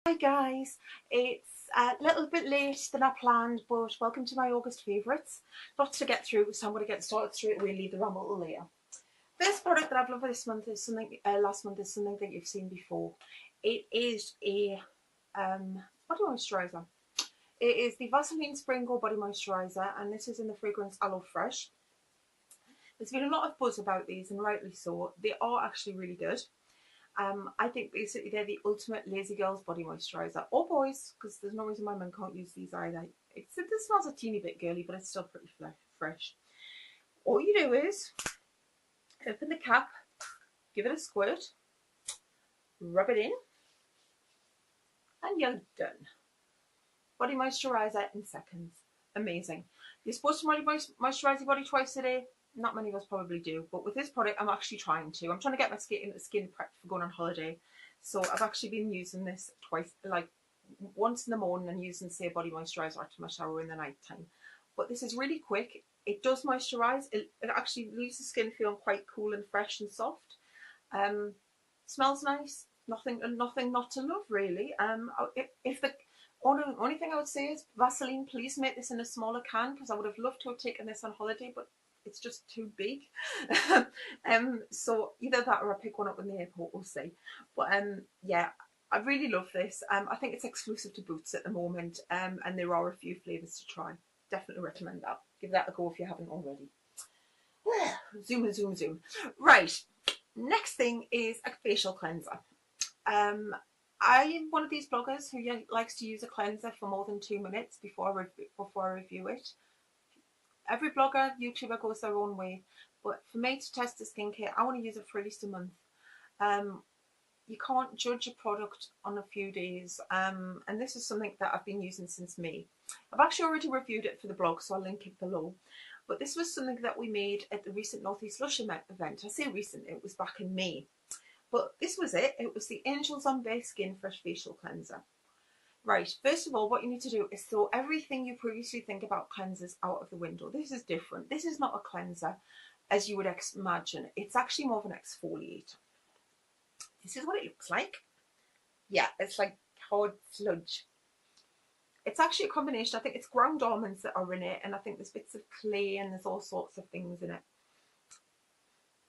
Hi guys, it's a little bit late than I planned, but welcome to my August favourites. Lots to get through, so I'm going to get started straight away and leave the ramble a little later. First product that I've loved this month is something, last month is something that you've seen before. It is a body moisturiser. It is the Vaseline Spray and Go Body Moisturiser, and this is in the fragrance Aloe Fresh. There's been a lot of buzz about these, and rightly so. They are actually really good. I think basically they're the ultimate lazy girls body moisturiser, or boys, because there's no reason my men can't use these either. It smells a teeny bit girly, but it's still pretty fresh. All you do is open the cap, give it a squirt, rub it in, and you're done. Body moisturiser in seconds. Amazing. You're supposed to moisturise your body twice a day. Not many of us probably do, but with this product, I'm actually trying to. I'm trying to get my skin prepped for going on holiday. So I've actually been using this twice, like once in the morning and using, say, a body moisturiser after my shower in the night time. But this is really quick. It does moisturise. It actually leaves the skin feeling quite cool and fresh and soft. Smells nice. Nothing not to love, really. If the only thing I would say is Vaseline, please make this in a smaller can, because I would have loved to have taken this on holiday, but it's just too big. So either that or I pick one up in the airport, we'll see. But yeah, I really love this. I think it's exclusive to Boots at the moment, and there are a few flavours to try. Definitely recommend that. Give that a go if you haven't already. Zoom, zoom, zoom. Right, next thing is a facial cleanser. I'm one of these bloggers who likes to use a cleanser for more than 2 minutes before I review it. Every blogger, YouTuber goes their own way, but for me to test the skincare, I want to use it for at least a month. You can't judge a product on a few days, and this is something that I've been using since May. I've actually already reviewed it for the blog, so I'll link it below. But this was something that we made at the recent Northeast Lush event. I say recent, it was back in May. But this was it. It was the Angels on Bare Skin Fresh Facial Cleanser. Right, first of all, what you need to do is throw everything you previously think about cleansers out of the window. This is different. This is not a cleanser as you would imagine. It's actually more of an exfoliator. This is what it looks like. Yeah, it's like hard sludge. It's actually a combination. I think it's ground almonds that are in it, and I think there's bits of clay and there's all sorts of things in it.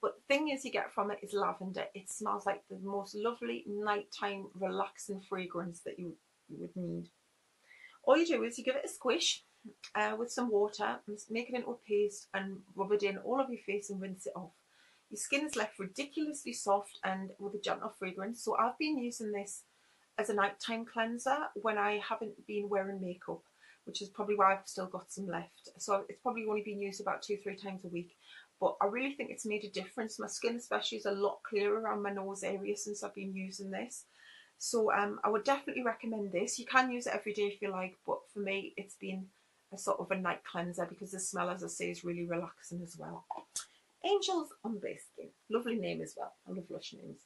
But the thing is you get from it is lavender. It smells like the most lovely nighttime relaxing fragrance that you would need. All you do is you give it a squish with some water, make it into a paste and rub it in all over your face and rinse it off. Your skin is left ridiculously soft and with a gentle fragrance. So I've been using this as a nighttime cleanser when I haven't been wearing makeup, which is probably why I've still got some left. So it's probably only been used about 2-3 times a week. But I really think it's made a difference. My skin especially is a lot clearer around my nose area since I've been using this. So I would definitely recommend this. You can use it every day if you like, but for me it's been a sort of a night cleanser because the smell, as I say, is really relaxing as well. Angels on Bare Skin. Lovely name as well. I love Lush names.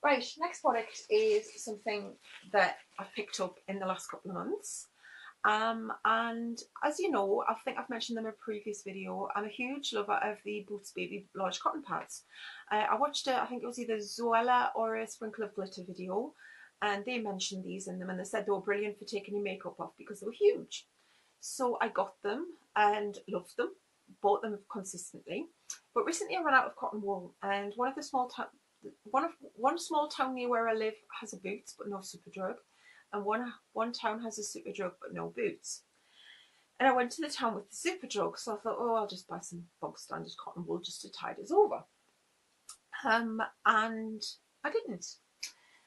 Right, next product is something that I've picked up in the last couple of months. And as you know, I think I've mentioned them in a previous video, I'm a huge lover of the Boots Baby large cotton pads. I watched I think it was either Zoella or a Sprinkle of Glitter video, and they mentioned these in them and they said they were brilliant for taking your makeup off because they were huge. So I got them and loved them, bought them consistently. But recently I ran out of cotton wool, and one small town near where I live has a Boots but no Superdrug. And one town has a Superdrug but no Boots. And I went to the town with the Superdrug, so I thought, oh, I'll just buy some bog standard cotton wool just to tide us over. And I didn't.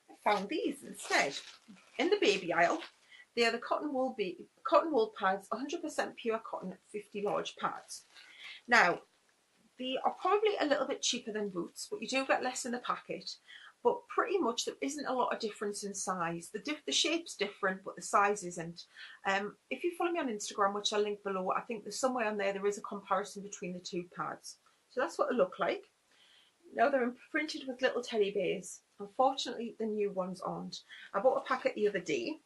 I found these instead in the baby aisle. They are the cotton wool pads, 100% pure cotton, 50 large pads. Now, they are probably a little bit cheaper than Boots, but you do get less in the packet. But pretty much there isn't a lot of difference in size. The shape's different, but the size isn't. If you follow me on Instagram, which I'll link below, I think there's somewhere on there is a comparison between the two pads. So that's what they look like. Now they're imprinted with little teddy bears. Unfortunately, the new ones aren't. I bought a packet the other day.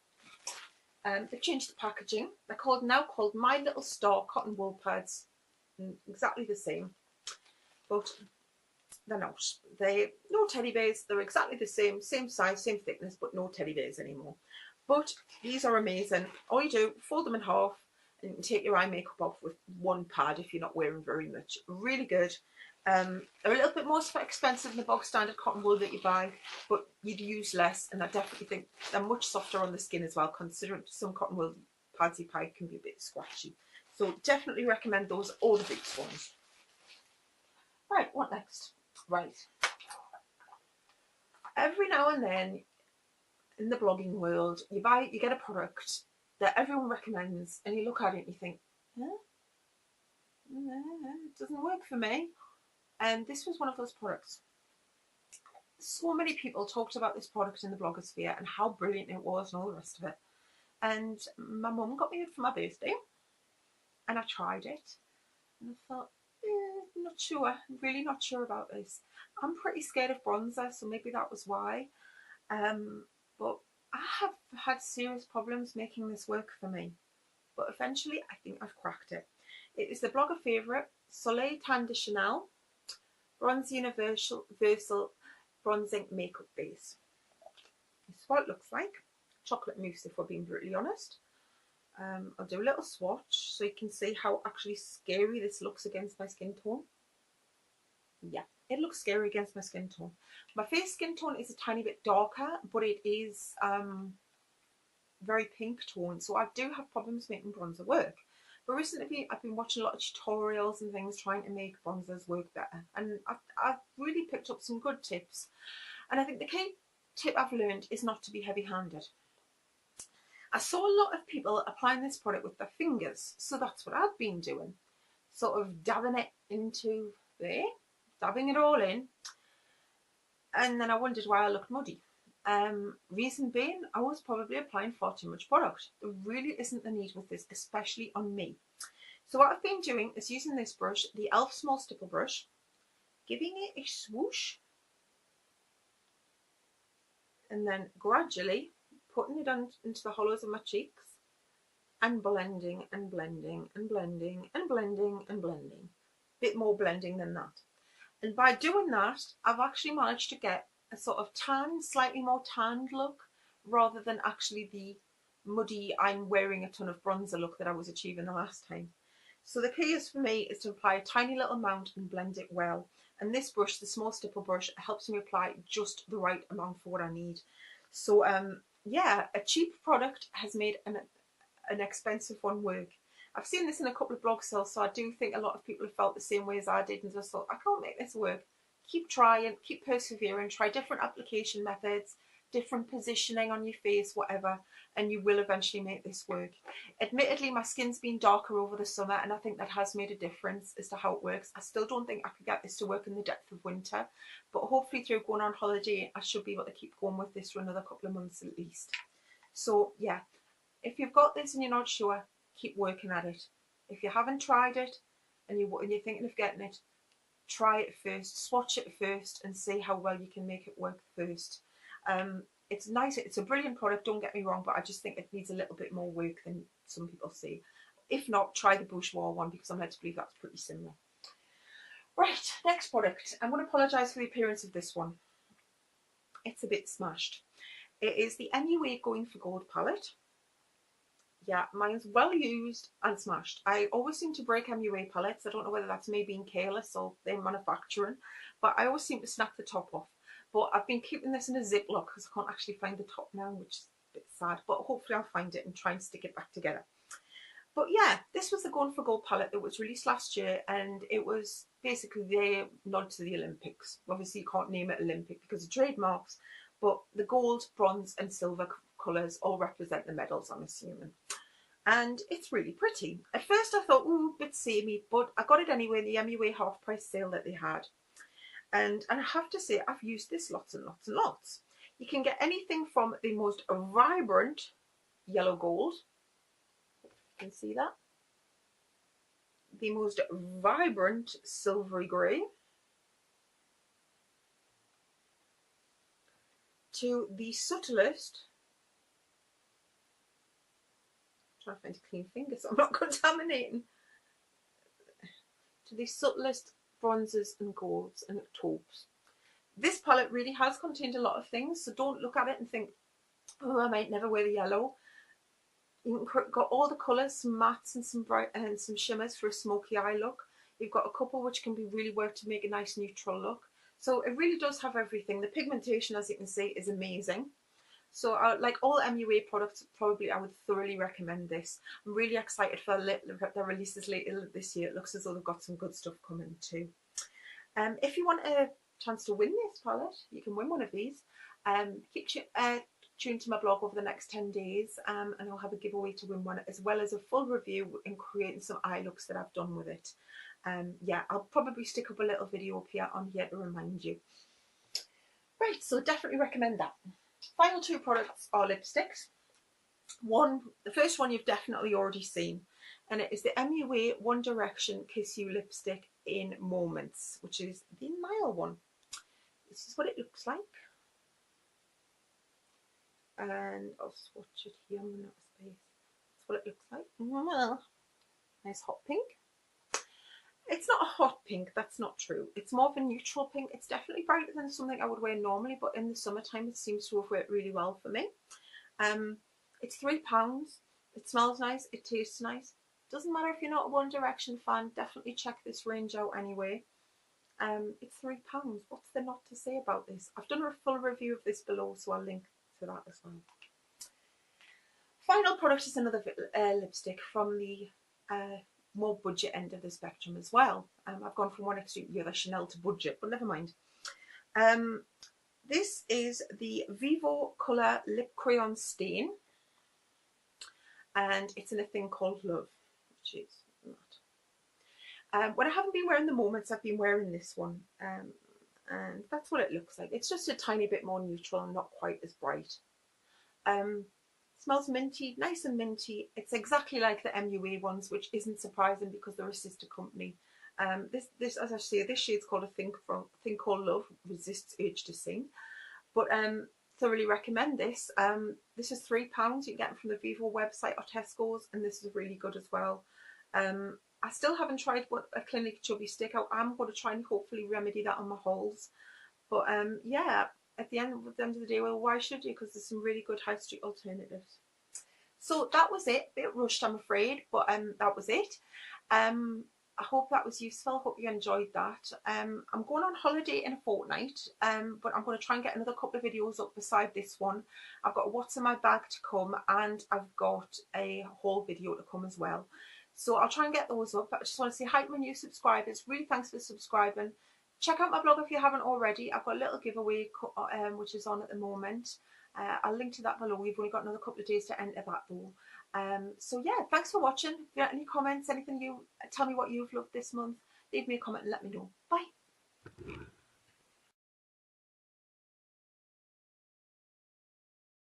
They've changed the packaging. They're now called My Little Star Cotton Wool Pads. Exactly the same. But they're not. They're no teddy bears. They're exactly the same size, same thickness, but no teddy bears anymore. But these are amazing. All you do, fold them in half, and you can take your eye makeup off with one pad if you're not wearing very much. Really good. They're a little bit more expensive than the bog standard cotton wool that you buy, but you'd use less, and I definitely think they're much softer on the skin as well, considering some cotton wool pads you buy can be a bit scratchy. So definitely recommend those, or the Vicks ones. Right, what next? Right. Every now and then in the blogging world, you get a product that everyone recommends, and you look at it and you think, huh? It doesn't work for me. And this was one of those products. So many people talked about this product in the blogosphere and how brilliant it was and all the rest of it. And my mum got me it for my birthday, and I tried it, and I thought, not sure, really not sure about this. I'm pretty scared of bronzer, so maybe that was why. But I have had serious problems making this work for me. But eventually, I think I've cracked it. It is the blogger favourite, Soleil Tan de Chanel Bronze Universal Bronzing Makeup Base. This is what it looks like. Chocolate mousse, if we're being brutally honest. I'll do a little swatch so you can see how actually scary this looks against my skin tone. Yeah, it looks scary against my skin tone. My face skin tone is a tiny bit darker, but it is very pink tone, so I do have problems making bronzer work. But recently I've been watching a lot of tutorials and things trying to make bronzers work better, and I've really picked up some good tips. And I think the key tip I've learned is not to be heavy-handed. I saw a lot of people applying this product with their fingers, so that's what I've been doing. Sort of dabbing it into there, dabbing it all in, and then I wondered why I looked muddy. Reason being, I was probably applying far too much product. There really isn't the need with this, especially on me. So what I've been doing is using this brush, the e.l.f. small stipple brush, giving it a swoosh, and then gradually putting it on into the hollows of my cheeks, and blending and blending and blending and blending and blending. Bit more blending than that. And by doing that, I've actually managed to get a sort of tan, slightly more tanned look, rather than actually the muddy, I'm wearing a ton of bronzer look that I was achieving the last time. So the key is for me is to apply a tiny little amount and blend it well. And this brush, the small stipple brush, helps me apply just the right amount for what I need. So yeah, a cheap product has made an expensive one work. I've seen this in a couple of blog sales, so I do think a lot of people have felt the same way as I did and just thought, I can't make this work. Keep trying, keep persevering, try different application methods, different positioning on your face, whatever, and you will eventually make this work. Admittedly, my skin's been darker over the summer, and I think that has made a difference as to how it works. I still don't think I could get this to work in the depth of winter, but hopefully through going on holiday, I should be able to keep going with this for another couple of months at least. So yeah, if you've got this and you're not sure, keep working at it. If you haven't tried it and you're thinking of getting it, try it first, swatch it first, and see how well you can make it work first. It's nice, it's a brilliant product, don't get me wrong, but I just think it needs a little bit more work than some people say. If not, try the Bourjois one, because I'm led to believe that's pretty similar. Right, next product. I'm going to apologise for the appearance of this one. It's a bit smashed. It is the MUA Going for Gold palette. Yeah, mine's well used and smashed. I always seem to break MUA palettes. I don't know whether that's me being careless or their manufacturing, but I always seem to snap the top off. But I've been keeping this in a Ziploc because I can't actually find the top now, which is a bit sad, but hopefully I'll find it and try and stick it back together. But yeah, this was the Going for Gold palette that was released last year, and it was basically their nod to the Olympics. Obviously you can't name it Olympic because of trademarks, but the gold, bronze and silver colours all represent the medals, I'm assuming. And it's really pretty. At first I thought, ooh, a bit samey, but I got it anyway in the MUA half price sale that they had. And I have to say, I've used this lots and lots and lots. You can get anything from the most vibrant yellow gold. You can see that. The most vibrant silvery grey. To the subtlest, I'm trying to find a clean finger so I'm not contaminating. To the subtlest bronzes and golds and taupes. This palette really has contained a lot of things, so don't look at it and think, oh, I might never wear the yellow. You've got all the colours, some mattes and some bright and some shimmers for a smoky eye look. You've got a couple which can be really worked to make a nice neutral look. So it really does have everything. The pigmentation, as you can see, is amazing. So like all MUA products, probably I would thoroughly recommend this. I'm really excited for the releases later this year. It looks as though they've got some good stuff coming too. If you want a chance to win this palette, you can win one of these. Keep tuned to my blog over the next 10 days and I'll have a giveaway to win one, as well as a full review and creating some eye looks that I've done with it. Yeah, I'll probably stick up a little video up here on here to remind you. Right, so definitely recommend that. Final two products are lipsticks. The first one you've definitely already seen, and it is the MUA One Direction Kiss You lipstick in Moments, which is the Nile one. This is what it looks like. And I'll swatch it here. I'm running out of space. That's what it looks like. Well, nice hot pink. It's not a hot pink, that's not true. It's more of a neutral pink. It's definitely brighter than something I would wear normally, but in the summertime it seems to have worked really well for me. It's £3. It smells nice, it tastes nice. Doesn't matter if you're not a One Direction fan, definitely check this range out anyway. It's £3. What's there not to say about this? I've done a full review of this below, so I'll link to that as well. Final product is another lipstick from the more budget end of the spectrum as well. I've gone from one extreme to the other, Chanel to budget, but never mind. This is the VIVO Colour Lip Crayon Stain, and it's in a thing called Love, which is that. When I haven't been wearing the Moments, I've been wearing this one, and that's what it looks like. It's just a tiny bit more neutral and not quite as bright. Smells minty, nice and minty. It's exactly like the MUA ones, which isn't surprising because they're a sister company. This, as I say, this shade's called a thing called Love. Resists urge to sing, but thoroughly recommend this. This is £3. You can get it from the VIVO website or Tesco's, and this is really good as well. I still haven't tried a Clinique Chubby Stick out. I'm going to try and hopefully remedy that on my holes. But yeah. At the end of the day, well, why should you? Because there's some really good high street alternatives. So that was it. A bit rushed, I'm afraid, but that was it. I hope that was useful. Hope you enjoyed that. I'm going on holiday in a fortnight, but I'm going to try and get another couple of videos up beside this one. I've got what's in my bag to come, and I've got a haul video to come as well. So I'll try and get those up. But I just want to say hi to my new subscribers. Really thanks for subscribing. Check out my blog if you haven't already. I've got a little giveaway which is on at the moment. I'll link to that below. We've only got another couple of days to enter that though. So yeah, thanks for watching. If you have any comments, anything tell me what you've loved this month, leave me a comment and let me know. Bye.